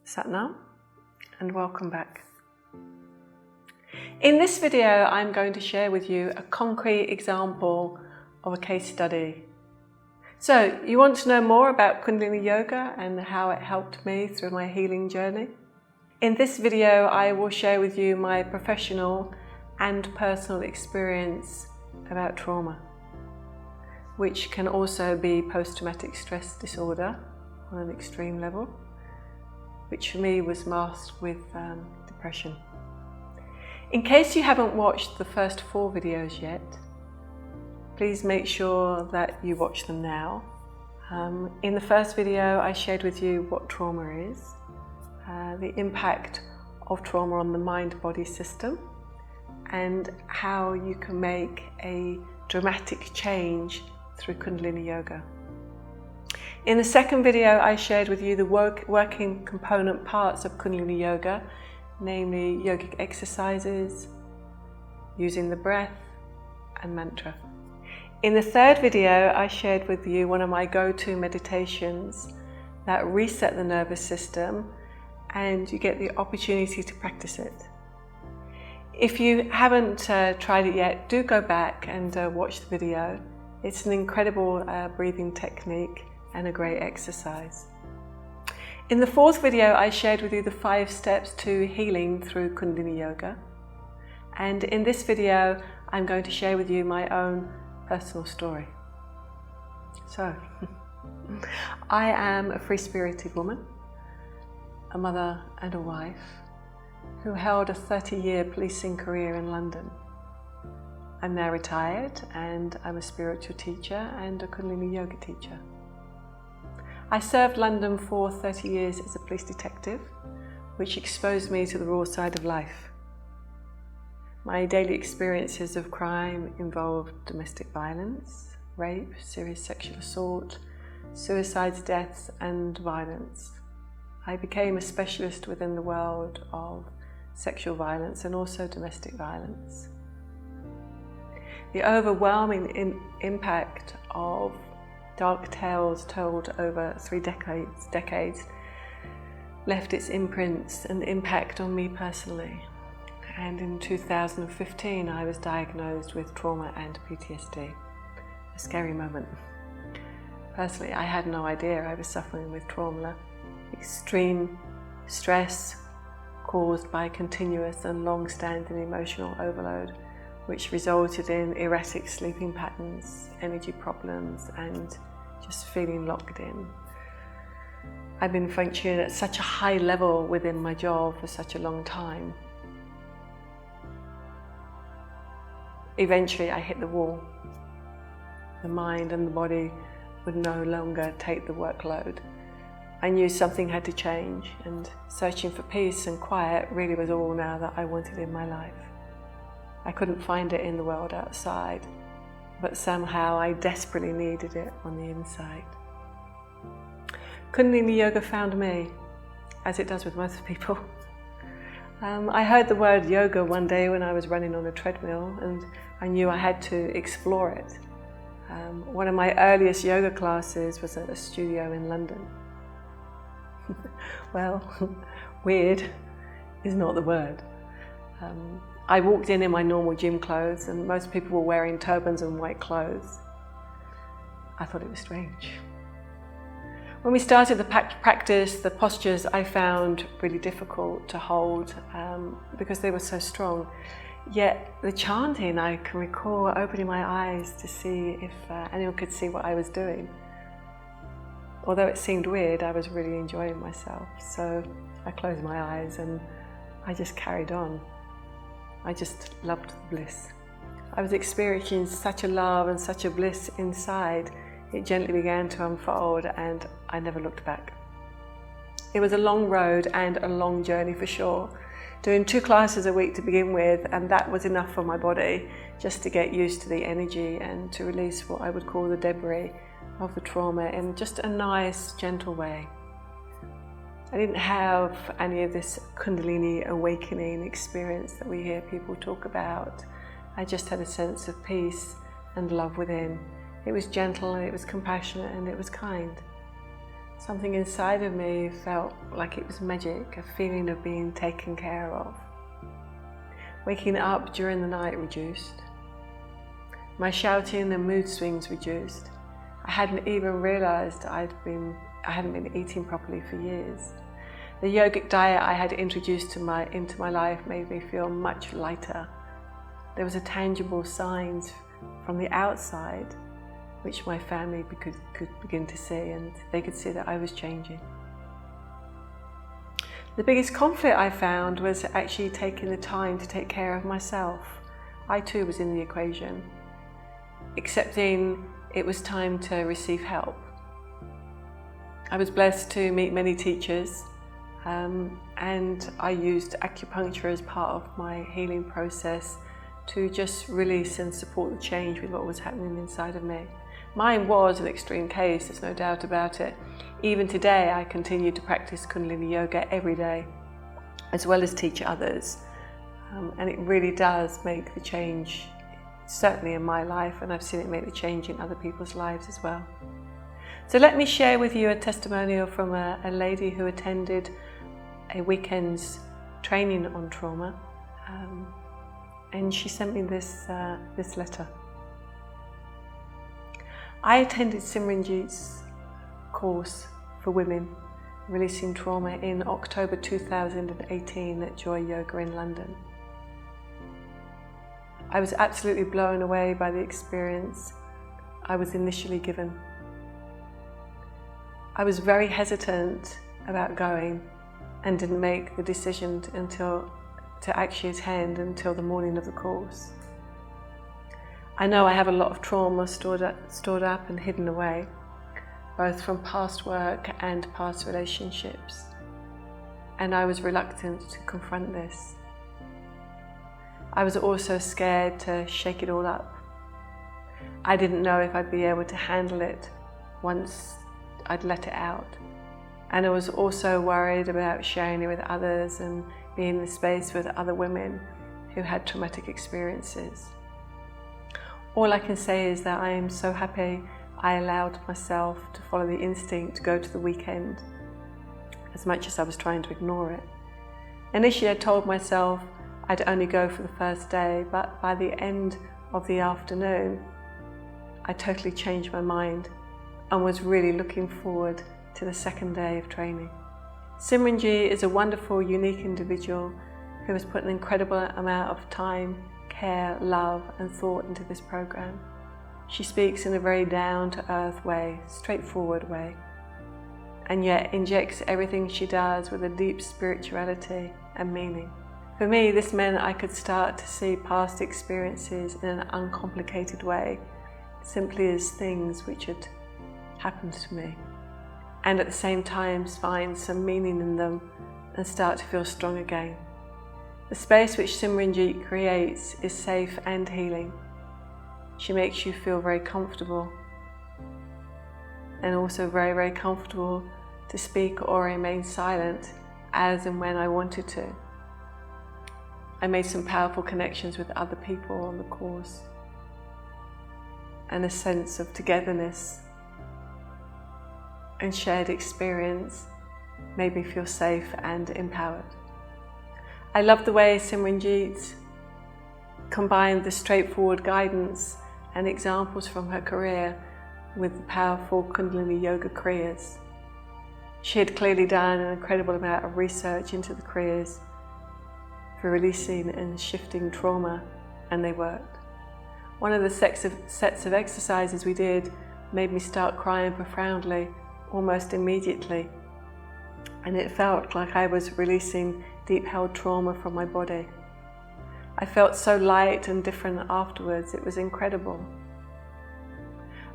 Satnam, and welcome back. In this video, I'm going to share with you a concrete example of a case study. So, you want to know more about Kundalini Yoga and how it helped me through my healing journey? In this video, I will share with you my professional and personal experience about trauma, which can also be post-traumatic stress disorder on an extreme level, which for me was masked with depression. In case you haven't watched the first 4 videos yet, please make sure that you watch them now. In the first video, I shared with you what trauma is, the impact of trauma on the mind-body system, and how you can make a dramatic change through Kundalini Yoga. In the second video, I shared with you the working component parts of Kundalini Yoga, namely yogic exercises, using the breath, and mantra. In the third video, I shared with you one of my go-to meditations that reset the nervous system, and you get the opportunity to practice it. If you haven't tried it yet, do go back and watch the video. It's an incredible breathing technique and a great exercise. In the fourth video, I shared with you the 5 steps to healing through Kundalini Yoga. And in this video, I'm going to share with you my own personal story. So, I am a free-spirited woman, a mother and a wife, who held a 30-year policing career in London. I'm now retired, and I'm a spiritual teacher and a Kundalini Yoga teacher. I served London for 30 years as a police detective, which exposed me to the raw side of life. My daily experiences of crime involved domestic violence, rape, serious sexual assault, suicides, deaths, and violence. I became a specialist within the world of sexual violence and also domestic violence. The overwhelming impact of dark tales told over 3 decades left its imprints and impact on me personally. And in 2015, I was diagnosed with trauma and PTSD. A scary moment. Personally, I had no idea I was suffering with trauma. Extreme stress caused by continuous and long-standing emotional overload, which resulted in erratic sleeping patterns, energy problems, and just feeling locked in. I've been functioning at such a high level within my job for such a long time. Eventually, I hit the wall. The mind and the body would no longer take the workload. I knew something had to change, and searching for peace and quiet really was all now that I wanted in my life. I couldn't find it in the world outside, but somehow I desperately needed it on the inside. Kundalini Yoga found me, as it does with most people. I heard the word yoga one day when I was running on a treadmill, and I knew I had to explore it. One of my earliest yoga classes was at a studio in London. Well, weird is not the word. I walked in my normal gym clothes, and most people were wearing turbans and white clothes. I thought it was strange. When we started the practice, the postures I found really difficult to hold because they were so strong. Yet the chanting, I can recall opening my eyes to see if anyone could see what I was doing. Although it seemed weird, I was really enjoying myself. So I closed my eyes and I just carried on. I just loved the bliss. I was experiencing such a love and such a bliss inside. It gently began to unfold, and I never looked back. It was a long road and a long journey for sure. Doing 2 classes a week to begin with, and that was enough for my body just to get used to the energy and to release what I would call the debris of the trauma in just a nice, gentle way. I didn't have any of this Kundalini awakening experience that we hear people talk about. I just had a sense of peace and love within. It was gentle, and it was compassionate, and it was kind. Something inside of me felt like it was magic, a feeling of being taken care of. Waking up during the night reduced. My shouting and mood swings reduced. I hadn't even realised I hadn't been eating properly for years. The yogic diet I had introduced into my life made me feel much lighter. There was a tangible signs from the outside which my family could begin to see, and they could see that I was changing. The biggest conflict I found was actually taking the time to take care of myself. I too was in the equation, accepting it was time to receive help. I was blessed to meet many teachers, and I used acupuncture as part of my healing process to just release and support the change with what was happening inside of me. Mine was an extreme case, there's no doubt about it. Even today I continue to practice Kundalini Yoga every day, as well as teach others. And it really does make the change, certainly in my life, and I've seen it make the change in other people's lives as well. So let me share with you a testimonial from a lady who attended a weekend's training on trauma, and she sent me this letter. I attended Simranjeet's course for women, releasing trauma, in October 2018 at Joy Yoga in London. I was absolutely blown away by the experience I was initially given. I was very hesitant about going and didn't make the decision to actually attend until the morning of the course. I know I have a lot of trauma stored up and hidden away, both from past work and past relationships, and I was reluctant to confront this. I was also scared to shake it all up. I didn't know if I'd be able to handle it once I'd let it out. And I was also worried about sharing it with others and being in the space with other women who had traumatic experiences. All I can say is that I am so happy I allowed myself to follow the instinct to go to the weekend, as much as I was trying to ignore it. Initially I told myself I'd only go for the first day, but by the end of the afternoon I totally changed my mind and was really looking forward to the second day of training. Simranjeet is a wonderful, unique individual who has put an incredible amount of time, care, love and thought into this program. She speaks in a very down-to-earth way, straightforward way, and yet injects everything she does with a deep spirituality and meaning. For me, this meant I could start to see past experiences in an uncomplicated way, simply as things which had happened to me, and at the same time find some meaning in them and start to feel strong again. The space which Simranjeet creates is safe and healing. She makes you feel very comfortable, and also very, very comfortable to speak or remain silent as and when I wanted to. I made some powerful connections with other people on the course, and a sense of togetherness and shared experience made me feel safe and empowered. I love the way Simranjeet combined the straightforward guidance and examples from her career with the powerful Kundalini Yoga kriyas. She had clearly done an incredible amount of research into the kriyas for releasing and shifting trauma, and they worked. One of the sets of exercises we did made me start crying profoundly almost immediately, and it felt like I was releasing deep held trauma from my body. I felt so light and different afterwards. It was incredible.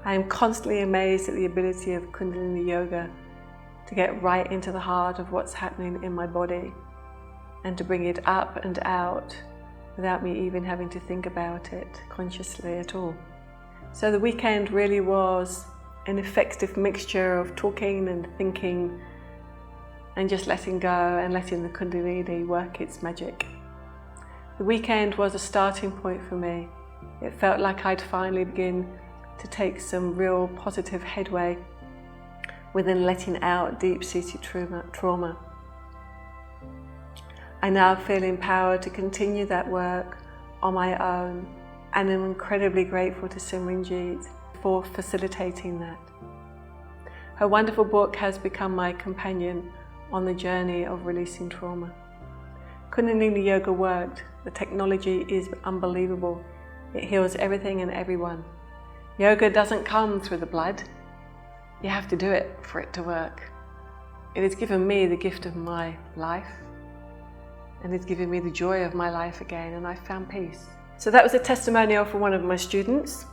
I am constantly amazed at the ability of Kundalini Yoga to get right into the heart of what's happening in my body and to bring it up and out without me even having to think about it consciously at all. So the weekend really was an effective mixture of talking and thinking and just letting go and letting the Kundalini work its magic. The weekend was a starting point for me. It felt like I'd finally begin to take some real positive headway within letting out deep-seated trauma. I now feel empowered to continue that work on my own, and I'm incredibly grateful to Simranjeet for facilitating that. Her wonderful book has become my companion on the journey of releasing trauma. Kundalini Yoga worked. The technology is unbelievable. It heals everything and everyone. Yoga doesn't come through the blood. You have to do it for it to work. It has given me the gift of my life, and it's given me the joy of my life again, and I found peace. So that was a testimonial from one of my students.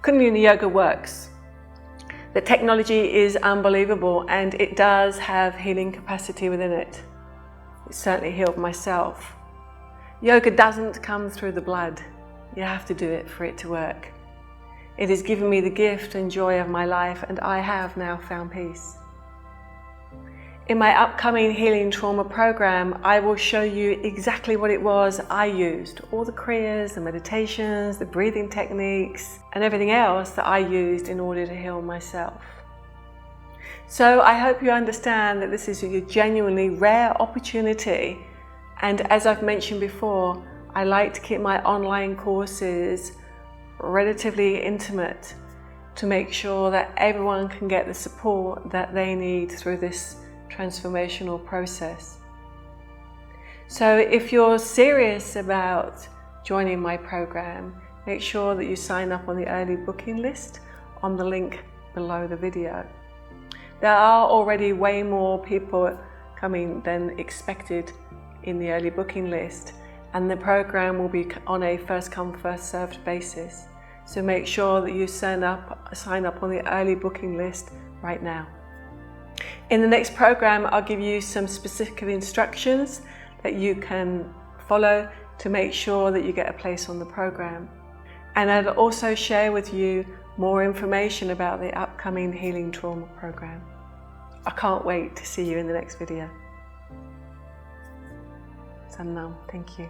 Kundalini Yoga works. The technology is unbelievable, and it does have healing capacity within it. It certainly healed myself. Yoga doesn't come through the blood. You have to do it for it to work. It has given me the gift and joy of my life, and I have now found peace. In my upcoming Healing Trauma program, I will show you exactly what it was I used, all the kriyas, the meditations, the breathing techniques, and everything else that I used in order to heal myself. So I hope you understand that this is a genuinely rare opportunity, and as I've mentioned before, I like to keep my online courses relatively intimate to make sure that everyone can get the support that they need through this transformational process. So if you're serious about joining my program, make sure that you sign up on the early booking list on the link below the video. There are already way more people coming than expected in the early booking list, and the program will be on a first come first served basis. So make sure that you sign up on the early booking list right now. In the next program, I'll give you some specific instructions that you can follow to make sure that you get a place on the program. And I'll also share with you more information about the upcoming Healing Trauma program. I can't wait to see you in the next video. Sannam, thank you.